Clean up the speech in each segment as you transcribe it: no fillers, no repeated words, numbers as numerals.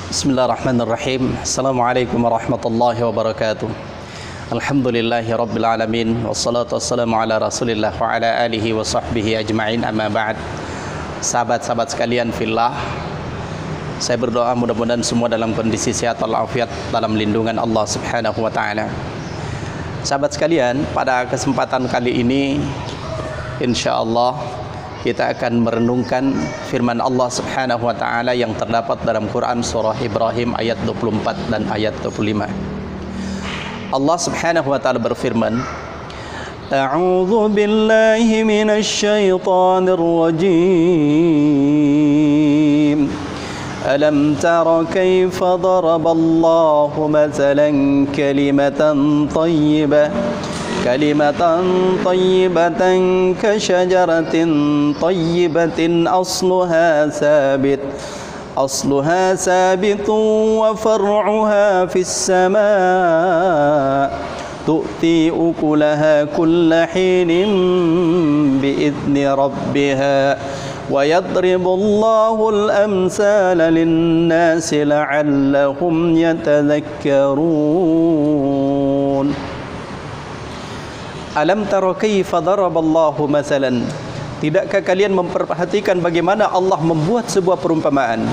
Bismillahirrahmanirrahim. Assalamualaikum warahmatullahi wabarakatuh. Alhamdulillahi rabbil alamin. Wassalatu wassalamu ala rasulillah wa ala alihi wa sahbihi ajma'in, amma ba'd. Sahabat-sahabat sekalian fillah, saya berdoa mudah-mudahan semua dalam kondisi sehat walafiat dalam lindungan Allah subhanahu wa ta'ala. Sahabat sekalian, pada kesempatan kali ini insyaallah kita akan merenungkan firman Allah subhanahu wa ta'ala yang terdapat dalam Quran surah Ibrahim ayat 24 dan ayat 25. Allah subhanahu wa ta'ala berfirman, A'udzu billahi minasy syaithanir rajim. Alam tara kaifa daraballahu mathalan kalimatan thayyibah كلمة طيبة كشجرة طيبة أصلها ثابت وفرعها في السماء تؤتي أكلها كل حين بإذن ربها ويضرب الله الأمثال للناس لعلهم يتذكرون. Alam tara kaifa daraballahu mathalan. Tidakkah kalian memperhatikan bagaimana Allah membuat sebuah perumpamaan?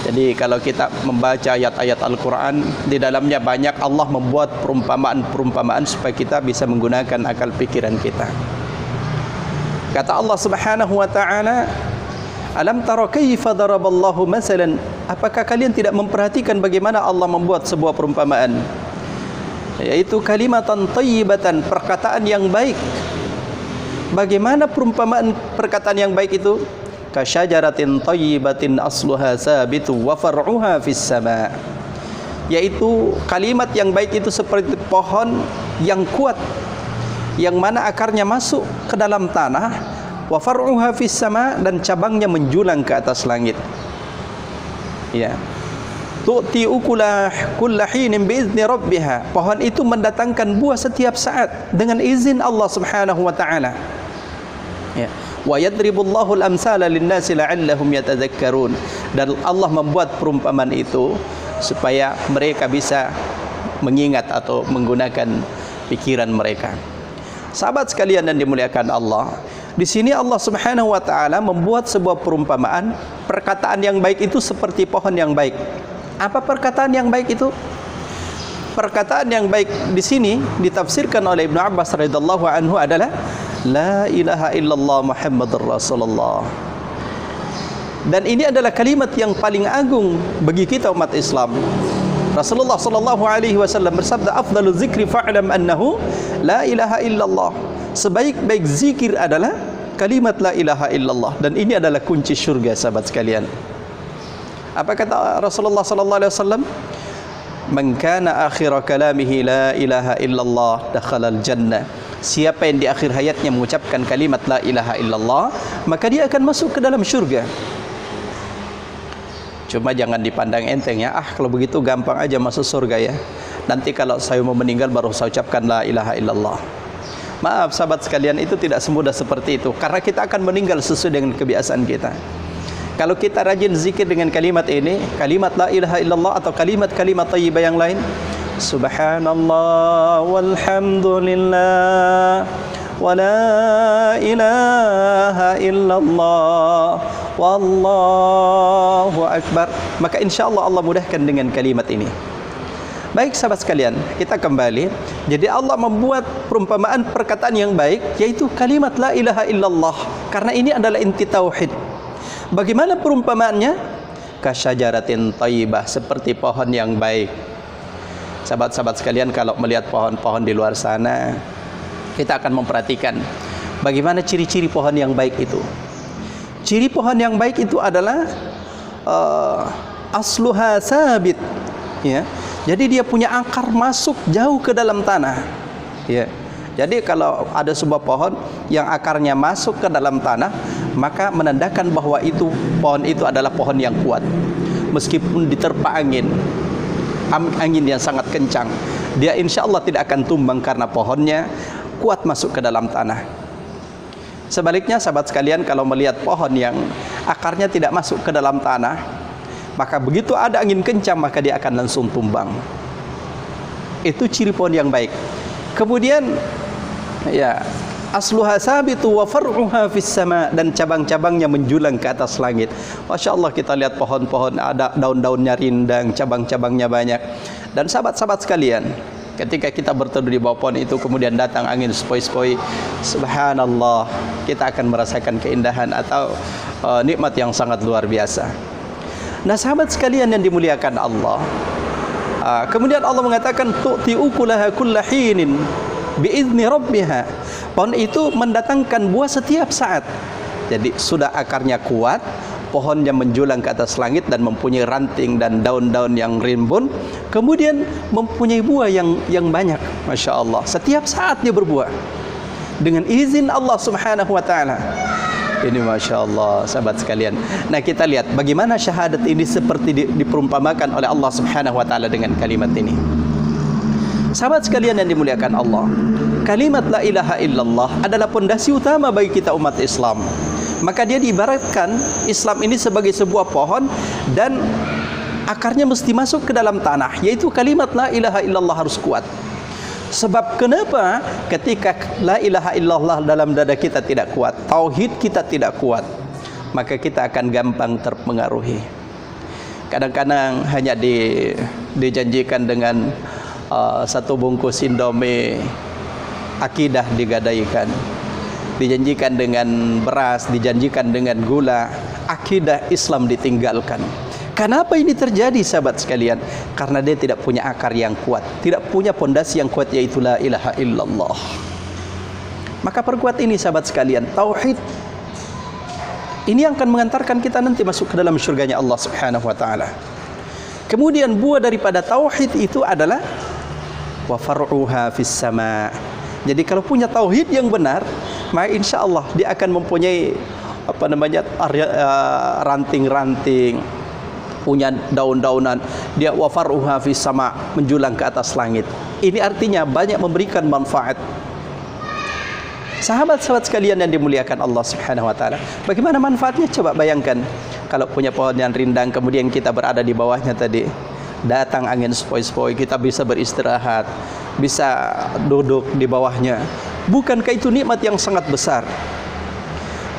Jadi kalau kita membaca ayat-ayat Al-Quran, di dalamnya banyak Allah membuat perumpamaan-perumpamaan supaya kita bisa menggunakan akal pikiran kita. Kata Allah subhanahu wa ta'ala, Alam tara kaifa daraballahu mathalan. Apakah kalian tidak memperhatikan bagaimana Allah membuat sebuah perumpamaan? Yaitu kalimatan thayyibatan, perkataan yang baik. Bagaimana perumpamaan perkataan yang baik itu? Kasyajaratin thayyibatin asluha sabitu wa far'uha fis sama. Yaitu kalimat yang baik itu seperti pohon yang kuat, yang mana akarnya masuk ke dalam tanah, wa far'uha fis sama, dan cabangnya menjulang ke atas langit. Ya. Tu'ti ukulah kullahinin biizni rabbiha. Pohon itu mendatangkan buah setiap saat dengan izin Allah subhanahu wa ta'ala. Ya. Wa yadribullahu al-amsala linnasi la'allahum yatadhakkarun. Dan Allah membuat perumpamaan itu supaya mereka bisa mengingat atau menggunakan pikiran mereka. Sahabat sekalian dan dimuliakan Allah, di sini Allah subhanahu wa ta'ala membuat sebuah perumpamaan. Perkataan yang baik itu seperti pohon yang baik. Apa perkataan yang baik itu? Perkataan yang baik di sini ditafsirkan oleh Ibnu Abbas radhiyallahu anhu adalah La ilaha illallah Muhammadur Rasulullah. Dan ini adalah kalimat yang paling agung bagi kita umat Islam. Rasulullah sallallahu alaihi wasallam bersabda, afdalu zikri fa'lam annahu la ilaha illallah. Sebaik-baik zikir adalah kalimat la ilaha illallah, dan ini adalah kunci syurga sahabat sekalian. Apa kata Rasulullah sallallahu alaihi wasallam? Man kana akhir kalamihi la ilaha illallah dakhalal jannah. Siapa yang di akhir hayatnya mengucapkan kalimat la ilaha illallah, maka dia akan masuk ke dalam syurga. Cuma jangan dipandang enteng ya. Kalau begitu gampang aja masuk surga ya. Nanti kalau saya mau meninggal baru saya ucapkan la ilaha illallah. Maaf sahabat sekalian, itu tidak semudah seperti itu. Karena kita akan meninggal sesuai dengan kebiasaan kita. Kalau kita rajin zikir dengan kalimat ini, kalimat la ilaha illallah atau kalimat-kalimat thayyibah yang lain, subhanallah walhamdulillah wa la ilaha illallah wallahu akbar, maka insyaallah Allah mudahkan dengan kalimat ini. Baik sahabat sekalian, kita kembali. Jadi Allah membuat perumpamaan perkataan yang baik, yaitu kalimat la ilaha illallah, karena ini adalah inti tauhid. Bagaimana perumpamaannya? Kasyajaratin thayyibah, seperti pohon yang baik. Sahabat-sahabat sekalian, kalau melihat pohon-pohon di luar sana, kita akan memperhatikan bagaimana ciri-ciri pohon yang baik itu. Ciri pohon yang baik itu adalah asluha sabit, ya. Jadi dia punya akar masuk jauh ke dalam tanah, ya. Jadi kalau ada sebuah pohon yang akarnya masuk ke dalam tanah, maka menandakan bahwa itu pohon itu adalah pohon yang kuat. Meskipun diterpa angin yang sangat kencang, dia insya Allah tidak akan tumbang karena pohonnya kuat masuk ke dalam tanah. Sebaliknya sahabat sekalian, kalau melihat pohon yang akarnya tidak masuk ke dalam tanah, Maka begitu ada angin kencang maka dia akan langsung tumbang. Itu ciri pohon yang baik. Kemudian ya, asluha sabitu wa far'uha fis sama, dan cabang-cabangnya menjulang ke atas langit. Masya Allah, kita lihat pohon-pohon ada daun-daunnya rindang, cabang-cabangnya banyak. Dan sahabat-sahabat sekalian, ketika kita berteduh di bawah pohon itu kemudian datang angin sepoi-sepoi, subhanallah, kita akan merasakan keindahan atau nikmat yang sangat luar biasa. Nah sahabat sekalian yang dimuliakan Allah, kemudian Allah mengatakan tu'ti ukulaha kulla hinin biizni rabbiha. Pohon itu mendatangkan buah setiap saat. Jadi sudah akarnya kuat, pohonnya menjulang ke atas langit dan mempunyai ranting dan daun-daun yang rimbun, kemudian mempunyai buah yang banyak. Masya Allah, setiap saat dia berbuah dengan izin Allah Subhanahu wa ta'ala. Ini Masya Allah sahabat sekalian. Nah kita lihat bagaimana syahadat ini seperti diperumpamakan oleh Allah Subhanahu wa ta'ala dengan kalimat ini. Sahabat sekalian yang dimuliakan Allah, kalimat la ilaha illallah adalah pondasi utama bagi kita umat Islam. Maka dia diibaratkan Islam ini sebagai sebuah pohon dan akarnya mesti masuk ke dalam tanah, yaitu kalimat la ilaha illallah harus kuat. Sebab kenapa? Ketika la ilaha illallah dalam dada kita tidak kuat, tauhid kita tidak kuat, maka kita akan gampang terpengaruhi. Kadang-kadang hanya dijanjikan dengan satu bungkus Indomie, akidah digadaikan. Dijanjikan dengan beras, dijanjikan dengan gula, akidah Islam ditinggalkan. Kenapa ini terjadi sahabat sekalian? Karena dia tidak punya akar yang kuat, tidak punya pondasi yang kuat, yaitu la ilaha illallah. Maka perkuat ini sahabat sekalian, tauhid ini yang akan mengantarkan kita nanti masuk ke dalam surganya Allah Subhanahu wa ta'ala. Kemudian buah daripada tauhid itu adalah wa far'uha fis sama. Jadi kalau punya tauhid yang benar, maka insya Allah dia akan mempunyai ranting-ranting, punya daun-daunan, dia wa far'uha fis sama, menjulang ke atas langit. Ini artinya banyak memberikan manfaat. Sahabat-sahabat sekalian yang dimuliakan Allah Subhanahu wa ta'ala, bagaimana manfaatnya? Coba bayangkan kalau punya pohon yang rindang, kemudian kita berada di bawahnya tadi, datang angin sepoi-sepoi, kita bisa beristirahat, bisa duduk di bawahnya. Bukankah itu nikmat yang sangat besar?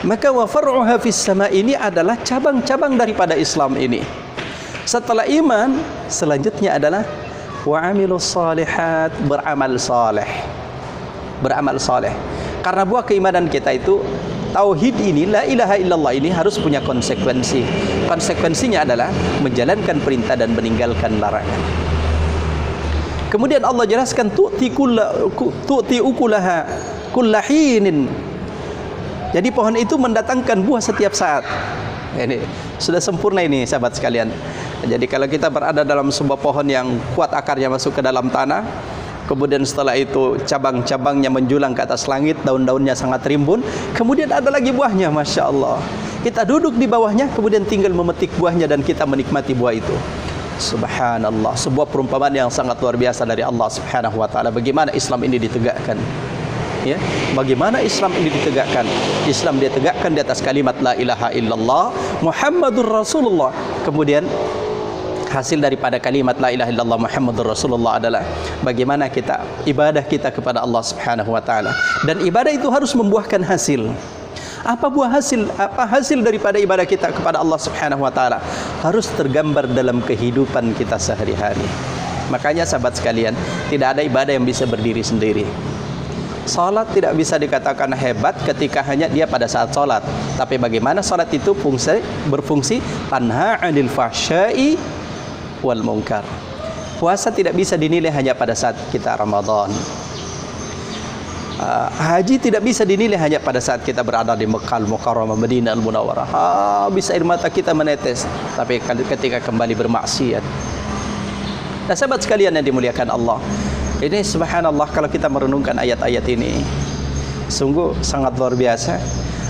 Maka wa far'uha fis sama ini adalah cabang-cabang daripada Islam ini. Setelah iman, selanjutnya adalah wa amilus salihat, beramal saleh. Beramal saleh. Karena buah keimanan kita itu tauhid ini, la ilaha illallah ini harus punya konsekuensi. Konsekuensinya adalah menjalankan perintah dan meninggalkan larangan. Kemudian Allah jelaskan tu'ti ukulaha kullahinin. Jadi pohon itu mendatangkan buah setiap saat. Ini sudah sempurna ini sahabat sekalian. Jadi kalau kita berada dalam sebuah pohon yang kuat akarnya masuk ke dalam tanah, kemudian setelah itu cabang-cabangnya menjulang ke atas langit, daun-daunnya sangat rimbun, kemudian ada lagi buahnya, Masya Allah. Kita duduk di bawahnya, kemudian tinggal memetik buahnya dan kita menikmati buah itu. Subhanallah, sebuah perumpamaan yang sangat luar biasa dari Allah Subhanahu wa ta'ala. Bagaimana Islam ini ditegakkan, ya? Bagaimana Islam ini ditegakkan? Islam dia tegakkan di atas kalimat la ilaha illallah Muhammadur Rasulullah. Kemudian hasil daripada kalimat la ilaha illallah Muhammadur Rasulullah adalah bagaimana kita ibadah kita kepada Allah Subhanahu wa ta'ala. Dan ibadah itu harus membuahkan hasil. Apa buah hasil? Apa hasil daripada ibadah kita kepada Allah Subhanahu wa ta'ala? Harus tergambar dalam kehidupan kita sehari-hari. Makanya sahabat sekalian, tidak ada ibadah yang bisa berdiri sendiri. Salat tidak bisa dikatakan hebat ketika hanya dia pada saat salat. Tapi bagaimana salat itu berfungsi tanha 'anil fahsya'i wal munkar. Puasa tidak bisa dinilai hanya pada saat kita Ramadan. Haji tidak bisa dinilai hanya pada saat kita berada di Mekah Al-Mukarramah, Madinah Al-Munawwarah. Bisa air mata kita menetes, tapi ketika kembali bermaksiat. Nah, sahabat sekalian yang dimuliakan Allah, ini subhanallah kalau kita merenungkan ayat-ayat ini, sungguh sangat luar biasa.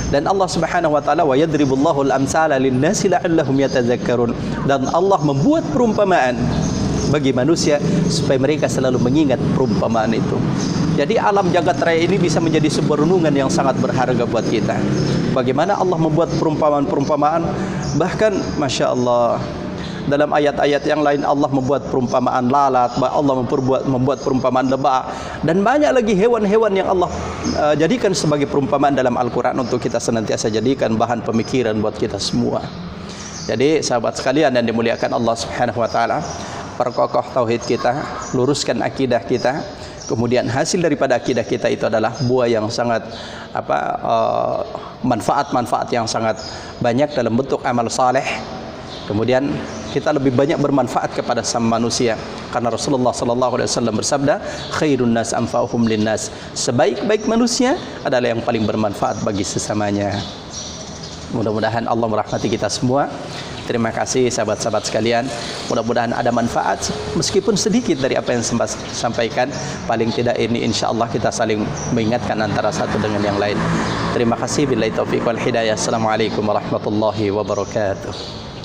Dan Allah Subhanahu wa ta'ala wa yadribullahu al-amsala lin-nasi la'allahum yatadzakkarun. Dan Allah membuat perumpamaan bagi manusia supaya mereka selalu mengingat perumpamaan itu. Jadi alam jagat raya ini bisa menjadi sebuah renungan yang sangat berharga buat kita. Bagaimana Allah membuat perumpamaan-perumpamaan, bahkan Masya Allah Dalam ayat-ayat yang lain Allah membuat perumpamaan lalat, Allah membuat perumpamaan lebah, dan banyak lagi hewan-hewan yang Allah jadikan sebagai perumpamaan dalam Al-Quran untuk kita senantiasa jadikan bahan pemikiran buat kita semua. Jadi sahabat sekalian yang dimuliakan Allah Subhanahu wa taala, perkokoh tauhid kita, luruskan akidah kita. Kemudian hasil daripada akidah kita itu adalah buah yang sangat manfaat-manfaat yang sangat banyak dalam bentuk amal saleh. Kemudian kita lebih banyak bermanfaat kepada sama manusia, karena Rasulullah sallallahu alaihi wasallam bersabda, khairun nas anfa'uhum linnas. Sebaik-baik manusia adalah yang paling bermanfaat bagi sesamanya. Mudah-mudahan Allah merahmati kita semua. Terima kasih sahabat-sahabat sekalian. Mudah-mudahan ada manfaat meskipun sedikit dari apa yang sampaikan. Paling tidak ini insyaallah kita saling mengingatkan antara satu dengan yang lain. Terima kasih. Billahi taufiq wal hidayah. Assalamualaikum warahmatullahi wabarakatuh.